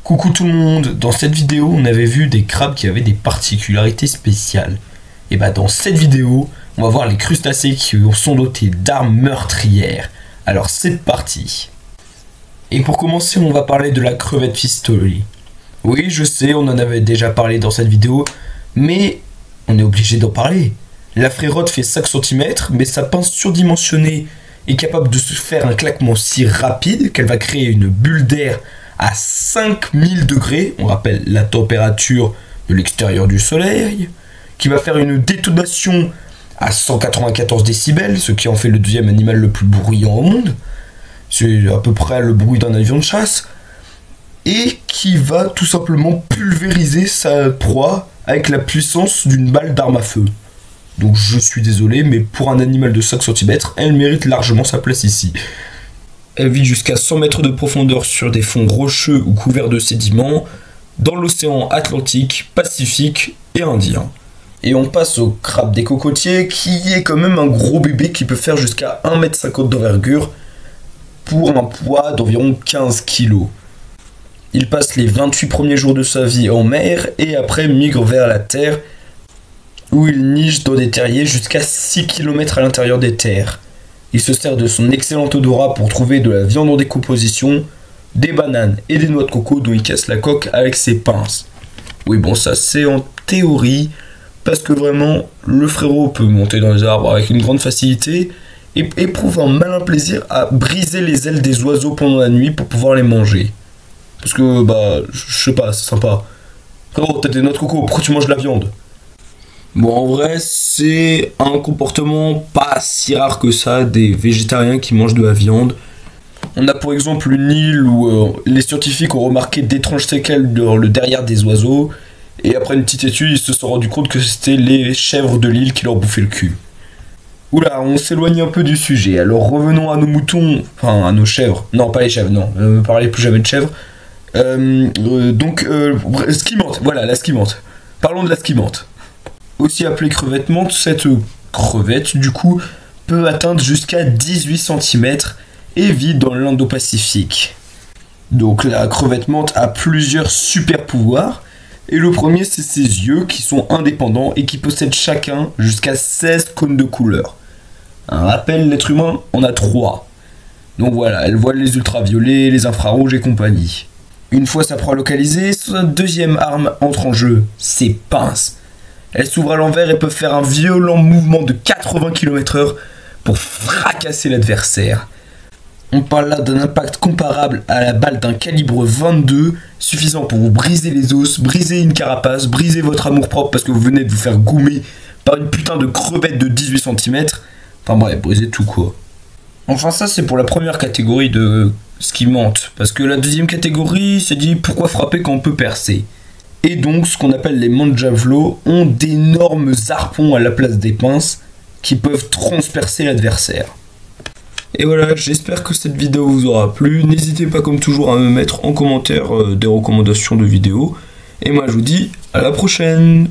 Coucou tout le monde, dans cette vidéo on avait vu des crabes qui avaient des particularités spéciales. Et bah dans cette vidéo, on va voir les crustacés qui sont dotés d'armes meurtrières. Alors c'est parti. Et pour commencer on va parler de la crevette fistolée. Oui je sais, on en avait déjà parlé dans cette vidéo, mais on est obligé d'en parler. La frérotte fait 5 cm, mais sa pince surdimensionnée est capable de se faire un claquement si rapide qu'elle va créer une bulle d'air à 5000 degrés, on rappelle la température de l'extérieur du soleil, qui va faire une détonation à 194 décibels, ce qui en fait le deuxième animal le plus bruyant au monde. C'est à peu près le bruit d'un avion de chasse. Et qui va tout simplement pulvériser sa proie avec la puissance d'une balle d'arme à feu. Donc je suis désolé, mais pour un animal de 5 cm, elle mérite largement sa place ici. Elle vit jusqu'à 100 mètres de profondeur sur des fonds rocheux ou couverts de sédiments, dans l'océan Atlantique, Pacifique et Indien. Et on passe au crabe des cocotiers, qui est quand même un gros bébé qui peut faire jusqu'à 1,50 m d'envergure, pour un poids d'environ 15 kg. Il passe les 28 premiers jours de sa vie en mer, et après migre vers la terre, où il niche dans des terriers jusqu'à 6 km à l'intérieur des terres. Il se sert de son excellent odorat pour trouver de la viande en décomposition, des bananes et des noix de coco dont il casse la coque avec ses pinces. Oui bon ça c'est en théorie, parce que vraiment le frérot peut monter dans les arbres avec une grande facilité et éprouve un malin plaisir à briser les ailes des oiseaux pendant la nuit pour pouvoir les manger. Parce que bah je sais pas, c'est sympa. Frérot t'as des noix de coco, pourquoi tu manges de la viande ? Bon, en vrai, c'est un comportement pas si rare que ça des végétariens qui mangent de la viande. On a pour exemple une île où les scientifiques ont remarqué d'étranges séquelles dans le derrière des oiseaux. Et après une petite étude, ils se sont rendus compte que c'était les chèvres de l'île qui leur bouffaient le cul. Oula, on s'éloigne un peu du sujet. Alors revenons à nos moutons, enfin à nos chèvres. Non, pas les chèvres, non. Ne parlez plus jamais de chèvres. Skimante, voilà, la skimante. Parlons de la skimante. Aussi appelée crevette menthe, cette crevette, du coup, peut atteindre jusqu'à 18 cm et vit dans l'Indo-Pacifique. Donc la crevette menthe a plusieurs super pouvoirs, et le premier c'est ses yeux qui sont indépendants et qui possèdent chacun jusqu'à 16 cônes de couleur. Un rappel, l'être humain en a 3. Donc voilà, elle voit les ultraviolets, les infrarouges et compagnie. Une fois sa proie localisée, sa deuxième arme entre en jeu, ses pinces. Elles s'ouvrent à l'envers et peuvent faire un violent mouvement de 80 km/h pour fracasser l'adversaire. On parle là d'un impact comparable à la balle d'un calibre 22, suffisant pour vous briser les os, briser une carapace, briser votre amour-propre parce que vous venez de vous faire goumer par une putain de crevette de 18 cm. Enfin bref, briser tout quoi. Enfin ça c'est pour la première catégorie de skimante, parce que la deuxième catégorie c'est dit pourquoi frapper quand on peut percer. Et donc, ce qu'on appelle les mangiavelots ont d'énormes harpons à la place des pinces qui peuvent transpercer l'adversaire. Et voilà, j'espère que cette vidéo vous aura plu. N'hésitez pas comme toujours à me mettre en commentaire des recommandations de vidéos. Et moi je vous dis à la prochaine!